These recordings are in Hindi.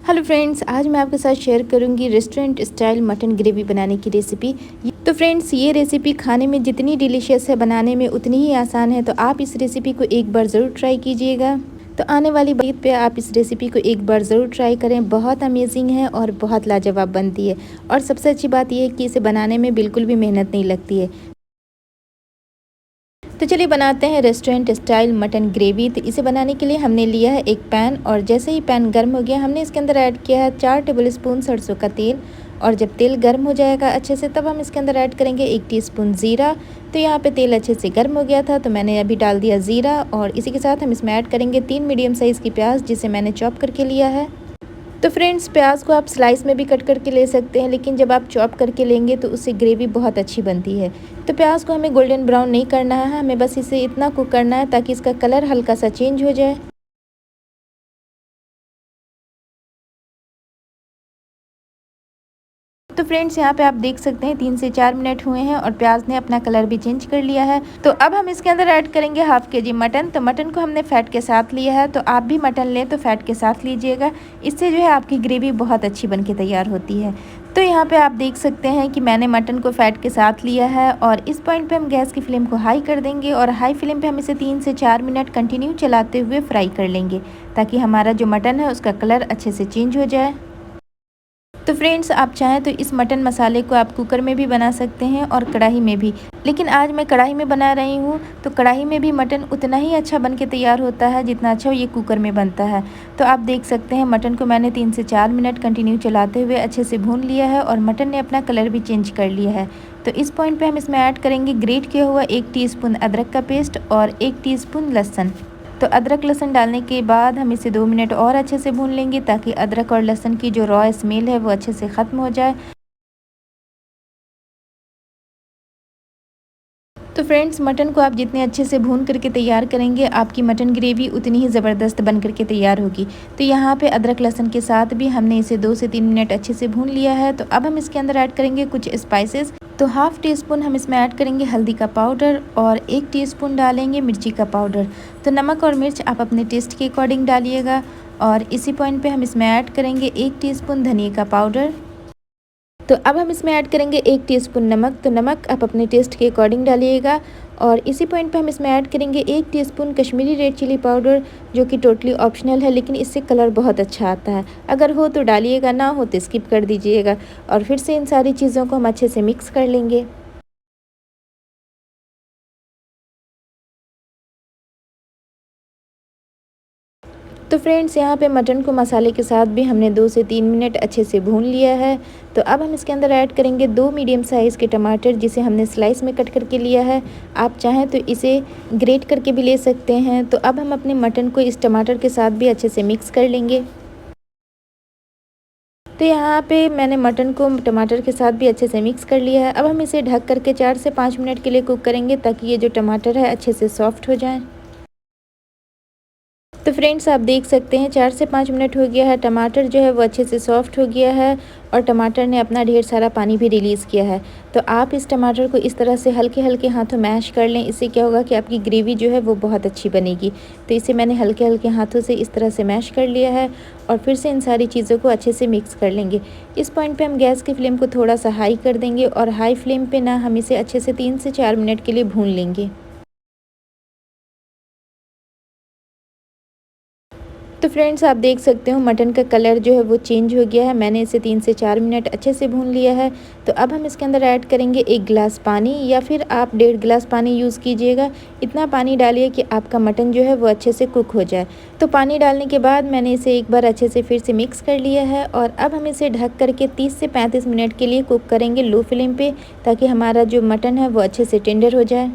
हेलो फ्रेंड्स, आज मैं आपके साथ शेयर करूंगी रेस्टोरेंट स्टाइल मटन ग्रेवी बनाने की रेसिपी। तो फ्रेंड्स, ये रेसिपी खाने में जितनी डिलीशियस है, बनाने में उतनी ही आसान है। तो आप इस रेसिपी को एक बार ज़रूर ट्राई कीजिएगा। तो आने वाली ईद पे आप इस रेसिपी को एक बार ज़रूर ट्राई करें। बहुत अमेजिंग है और बहुत लाजवाब बनती है। और सबसे अच्छी बात यह है कि इसे बनाने में बिल्कुल भी मेहनत नहीं लगती है। तो चलिए बनाते हैं रेस्टोरेंट स्टाइल मटन ग्रेवी। तो इसे बनाने के लिए हमने लिया है एक पैन, और जैसे ही पैन गर्म हो गया हमने इसके अंदर ऐड किया है 4 टेबलस्पून सरसों का तेल। और जब तेल गर्म हो जाएगा अच्छे से, तब हम इसके अंदर ऐड करेंगे 1 टीस्पून ज़ीरा। तो यहाँ पे तेल अच्छे से गर्म हो गया था, तो मैंने अभी डाल दिया ज़ीरा। और इसी के साथ हम इसमें ऐड करेंगे 3 मीडियम साइज़ की प्याज, जिसे मैंने चॉप करके लिया है। तो फ्रेंड्स, प्याज को आप स्लाइस में भी कट करके ले सकते हैं, लेकिन जब आप चॉप करके लेंगे तो उससे ग्रेवी बहुत अच्छी बनती है। तो प्याज को हमें गोल्डन ब्राउन नहीं करना है, हमें बस इसे इतना कुक करना है ताकि इसका कलर हल्का सा चेंज हो जाए। तो फ्रेंड्स, यहाँ पे आप देख सकते हैं 3 से 4 मिनट हुए हैं और प्याज ने अपना कलर भी चेंज कर लिया है। तो अब हम इसके अंदर ऐड करेंगे हाफ केजी मटन। तो मटन को हमने फैट के साथ लिया है, तो आप भी मटन लें तो फैट के साथ लीजिएगा। इससे जो है आपकी ग्रेवी बहुत अच्छी बन के तैयार होती है। तो यहाँ पे आप देख सकते हैं कि मैंने मटन को फैट के साथ लिया है, और इस पॉइंट पे हम गैस की फ्लेम को हाई कर देंगे। और हाई फ्लेम पे हम इसे 3 से 4 मिनट कंटिन्यू चलाते हुए फ्राई कर लेंगे, ताकि हमारा जो मटन है उसका कलर अच्छे से चेंज हो जाए। तो फ्रेंड्स, आप चाहें तो इस मटन मसाले को आप कुकर में भी बना सकते हैं और कढ़ाई में भी, लेकिन आज मैं कढ़ाई में बना रही हूँ। तो कढ़ाई में भी मटन उतना ही अच्छा बन के तैयार होता है जितना अच्छा ये कुकर में बनता है। तो आप देख सकते हैं मटन को मैंने 3 से 4 मिनट कंटिन्यू चलाते हुए अच्छे से भून लिया है, और मटन ने अपना कलर भी चेंज कर लिया है। तो इस पॉइंट पर हम इसमें ऐड करेंगे ग्रेट किया हुआ 1 टीस्पून अदरक का पेस्ट और 1 टीस्पून लहसुन। तो अदरक लहसुन डालने के बाद हम इसे 2 मिनट और अच्छे से भून लेंगे, ताकि अदरक और लहसुन की जो रॉ स्मेल है वो अच्छे से ख़त्म हो जाए। तो फ्रेंड्स, मटन को आप जितने अच्छे से भून करके तैयार करेंगे, आपकी मटन ग्रेवी उतनी ही ज़बरदस्त बन करके तैयार होगी। तो यहाँ पे अदरक लहसुन के साथ भी हमने इसे 2 से 3 मिनट अच्छे से भून लिया है। तो अब हम इसके अंदर ऐड करेंगे कुछ स्पाइसेस। तो हाफ़ टी स्पून हम इसमें ऐड करेंगे हल्दी का पाउडर, और 1 टीस्पून डालेंगे मिर्ची का पाउडर। तो नमक और मिर्च आप अपने टेस्ट के अकॉर्डिंग डालिएगा। और इसी पॉइंट पे हम इसमें ऐड करेंगे 1 टीस्पून धनिया का पाउडर। तो अब हम इसमें ऐड करेंगे 1 टीस्पून नमक। तो नमक आप अपने टेस्ट के अकॉर्डिंग डालिएगा। और इसी पॉइंट पे हम इसमें ऐड करेंगे 1 teaspoon Kashmiri red chilli powder, जो कि टोटली ऑप्शनल है, लेकिन इससे कलर बहुत अच्छा आता है। अगर हो तो डालिएगा, ना हो तो स्किप कर दीजिएगा। और फिर से इन सारी चीज़ों को हम अच्छे से मिक्स कर लेंगे। तो फ्रेंड्स, यहाँ पे मटन को मसाले के साथ भी हमने 2 से 3 मिनट अच्छे से भून लिया है। तो अब हम इसके अंदर ऐड करेंगे 2 मीडियम साइज़ के टमाटर, जिसे हमने स्लाइस में कट करके लिया है। आप चाहें तो इसे ग्रेट करके भी ले सकते हैं। तो अब हम अपने मटन को इस टमाटर के साथ भी अच्छे से मिक्स कर लेंगे। तो यहाँ पे मैंने मटन को टमाटर के साथ भी अच्छे से मिक्स कर लिया है। अब हम इसे ढक करके 4 से 5 मिनट के लिए कुक करेंगे, ताकि ये जो टमाटर है अच्छे से सॉफ्ट हो जाए। तो फ्रेंड्स, आप देख सकते हैं 4 से 5 मिनट हो गया है, टमाटर जो है वो अच्छे से सॉफ्ट हो गया है, और टमाटर ने अपना ढेर सारा पानी भी रिलीज़ किया है। तो आप इस टमाटर को इस तरह से हल्के हल्के हाथों मैश कर लें। इससे क्या होगा कि आपकी ग्रेवी जो है वो बहुत अच्छी बनेगी। तो इसे मैंने हल्के हल्के हाथों से इस तरह से मैश कर लिया है, और फिर से इन सारी चीज़ों को अच्छे से मिक्स कर लेंगे। इस पॉइंट पे हम गैस की फ्लेम को थोड़ा सा हाई कर देंगे, और हाई फ्लेम पे ना हम इसे अच्छे से 3 से 4 मिनट के लिए भून लेंगे। तो फ्रेंड्स, आप देख सकते हो मटन का कलर जो है वो चेंज हो गया है। मैंने इसे 3 से 4 मिनट अच्छे से भून लिया है। तो अब हम इसके अंदर ऐड करेंगे 1 गिलास पानी, या फिर आप 1.5 गिलास पानी यूज़ कीजिएगा। इतना पानी डालिए कि आपका मटन जो है वो अच्छे से कुक हो जाए। तो पानी डालने के बाद मैंने इसे एक बार अच्छे से फिर से मिक्स कर लिया है, और अब हम इसे ढक करके 30 से 35 मिनट के लिए कुक करेंगे लो फ्लेम पे, ताकि हमारा जो मटन है वो अच्छे से टेंडर हो जाए।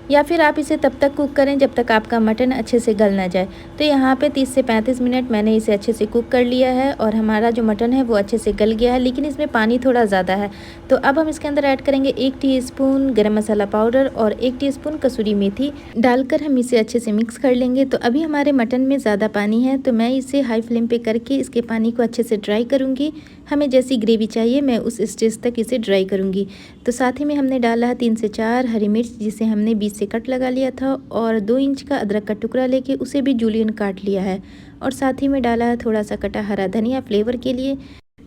या फिर आप इसे तब तक कुक करें जब तक आपका मटन अच्छे से गल ना जाए। तो यहाँ पे 30 से 35 मिनट मैंने इसे अच्छे से कुक कर लिया है, और हमारा जो मटन है वो अच्छे से गल गया है, लेकिन इसमें पानी थोड़ा ज़्यादा है। तो अब हम इसके अंदर ऐड करेंगे 1 टीस्पून गरम मसाला पाउडर और 1 टीस्पून कसूरी मेथी डालकर हम इसे अच्छे से मिक्स कर लेंगे। तो अभी हमारे मटन में ज़्यादा पानी है, तो मैं इसे हाई फ्लेम पे करके इसके पानी को अच्छे से ड्राई करूँगी। हमें जैसी ग्रेवी चाहिए मैं उस स्टेज तक इसे ड्राई करूँगी। तो साथ ही में हमने डाला है 3 से 4 हरी मिर्च, जिसे हमने बीच से कट लगा लिया था और 2 इंच का अदरक का टुकड़ा लेके उसे भी जूलियन काट लिया है और साथ ही में डाला है थोड़ा सा कटा हरा धनिया फ्लेवर के लिए।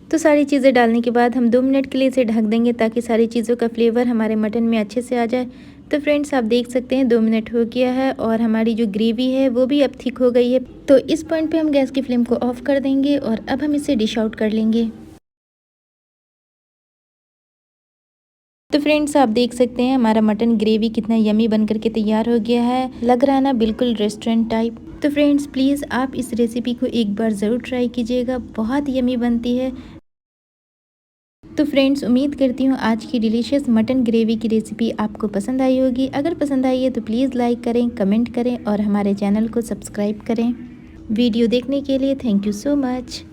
तो सारी चीज़ें डालने के बाद हम 2 मिनट के लिए इसे ढक देंगे ताकि सारी चीज़ों का फ्लेवर हमारे मटन में अच्छे से आ जाए। तो फ्रेंड्स आप देख सकते हैं 2 मिनट हो गया है और हमारी जो ग्रेवी है वो भी अब थिक हो गई है। तो इस पॉइंट पे हम गैस की फ्लेम को ऑफ कर देंगे और अब हम इसे डिश आउट कर लेंगे। तो फ्रेंड्स आप देख सकते हैं हमारा मटन ग्रेवी कितना यमी बन करके तैयार हो गया है, लग रहा है ना बिल्कुल रेस्टोरेंट टाइप। तो फ्रेंड्स प्लीज़ आप इस रेसिपी को एक बार ज़रूर ट्राई कीजिएगा, बहुत यमी बनती है। तो फ्रेंड्स उम्मीद करती हूँ आज की डिलीशियस मटन ग्रेवी की रेसिपी आपको पसंद आई होगी। अगर पसंद आई है तो प्लीज़ लाइक करें, कमेंट करें और हमारे चैनल को सब्सक्राइब करें। वीडियो देखने के लिए थैंक यू सो मच।